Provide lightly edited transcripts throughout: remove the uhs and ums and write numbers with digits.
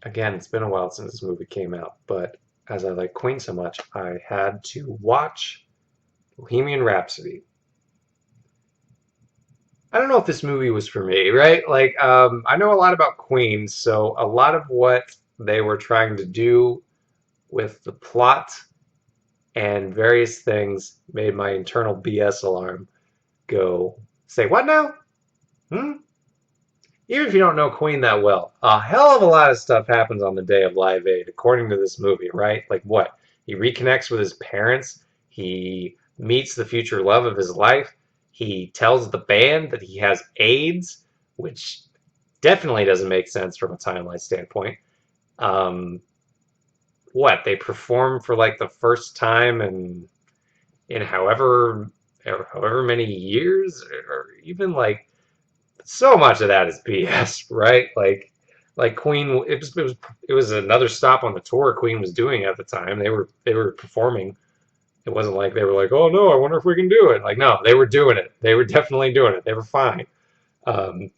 again, it's been a while since this movie came out, but as I like Queen so much, I had to watch Bohemian Rhapsody. I don't know if this movie was for me, right? I know a lot about Queen, so a lot of what they were trying to do with the plot and various things made my internal BS alarm go, say, what now? Hmm? Even if you don't know Queen that well, a hell of a lot of stuff happens on the day of Live Aid, according to this movie, right? Like what? He reconnects with his parents. He meets the future love of his life. He tells the band that he has AIDS, which definitely doesn't make sense from a timeline standpoint. Um, what? They perform for like the first time in however many years, or even like so much of that is BS, right? Like Queen, it was another stop on the tour Queen was doing at the time. They were performing. It wasn't like they were like, oh no, I wonder if we can do it. Like no, they were doing it. They were definitely doing it. They were fine. Um,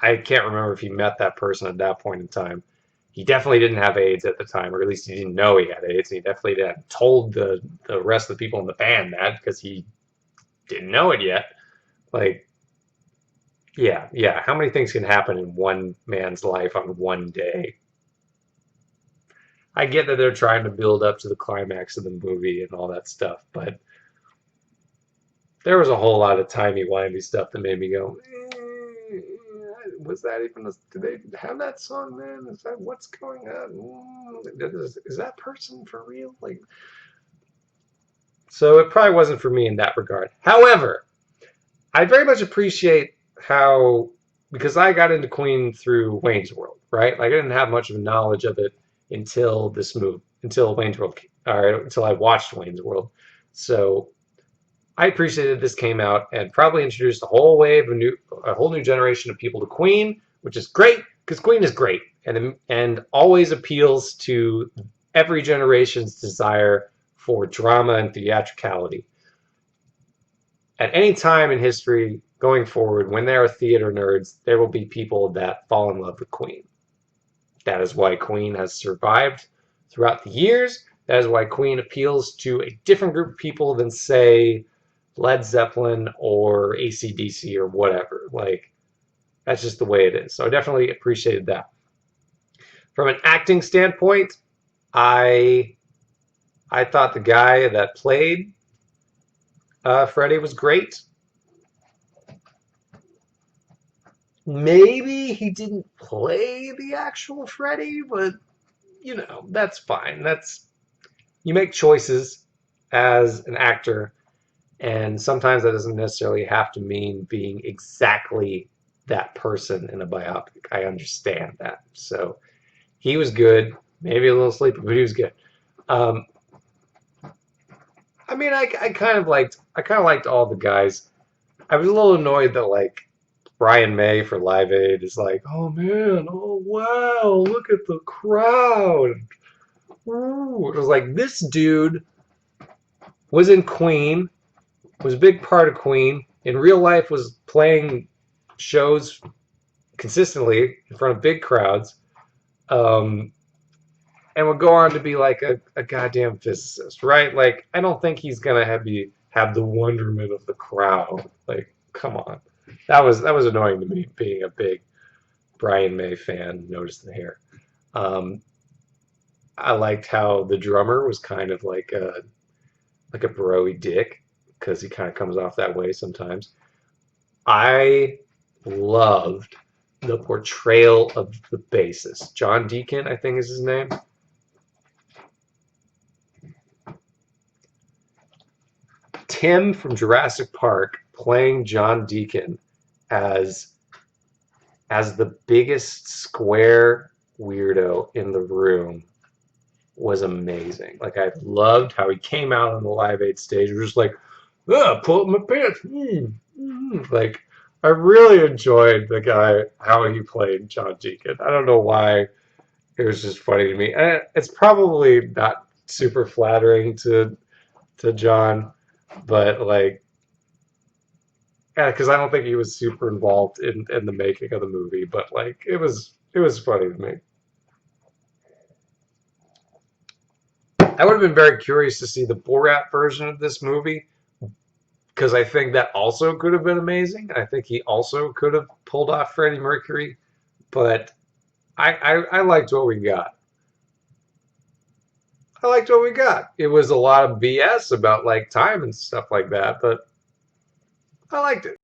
I can't remember if he met that person at that point in time. He definitely didn't have AIDS at the time, or at least he didn't know he had AIDS. He definitely hadn't told the rest of the people in the band that because he didn't know it yet. Like yeah, yeah. How many things can happen in one man's life on one day? I get that they're trying to build up to the climax of the movie and all that stuff, but there was a whole lot of timey-wimey stuff that made me go, was that even did they have that song then? Is that what's going on? Is that person for real? Like, so it probably wasn't for me in that regard. However, I very much appreciate how because I got into Queen through Wayne's World, right? Like I didn't have much of a knowledge of it until this move, until Wayne's World, or until I watched Wayne's World. So I appreciated this came out and probably introduced a whole wave of a whole new generation of people to Queen, which is great because Queen is great and always appeals to every generation's desire for drama and theatricality at any time in history going forward, when there are theater nerds, there will be people that fall in love with Queen. That is why Queen has survived throughout the years. That is why Queen appeals to a different group of people than, say, Led Zeppelin or AC/DC or whatever. Like, that's just the way it is. So I definitely appreciated that. From an acting standpoint, I I thought the guy that played Freddie was great. Maybe he didn't play the actual Freddy, but that's fine. That's you make choices as an actor, and sometimes that doesn't necessarily have to mean being exactly that person in a biopic. I understand that. So he was good, maybe a little sleepy, but he was good. Um, I mean, I kind of liked all the guys. I was a little annoyed that like Brian May for Live Aid is like, oh man, oh wow, look at the crowd. Ooh. It was like this dude was in Queen, was a big part of Queen. In real life, was playing shows consistently in front of big crowds, um, and would go on to be like a goddamn physicist, right? Like, I don't think he's gonna have the wonderment of the crowd. Like, come on, that was annoying to me, being a big Brian May fan. Notice the hair. Um, I liked how the drummer was kind of like a broy dick because he kind of comes off that way sometimes. I loved the portrayal of the bassist. John Deacon, I think is his name. Tim from Jurassic Park playing John Deacon as the biggest square weirdo in the room was amazing. Like I loved how he came out on the Live Aid stage, was just like, pull up my pants. Like I really enjoyed the guy how he played John Deacon. I don't know why it was just funny to me. And it's probably not super flattering to John, but like, yeah, because I don't think he was super involved in the making of the movie. But like, it was funny to me. I would have been very curious to see the Borat version of this movie because I think that also could have been amazing. I think he also could have pulled off Freddie Mercury, but I liked what we got. I liked what we got. It was a lot of BS about like time and stuff like that, but I liked it.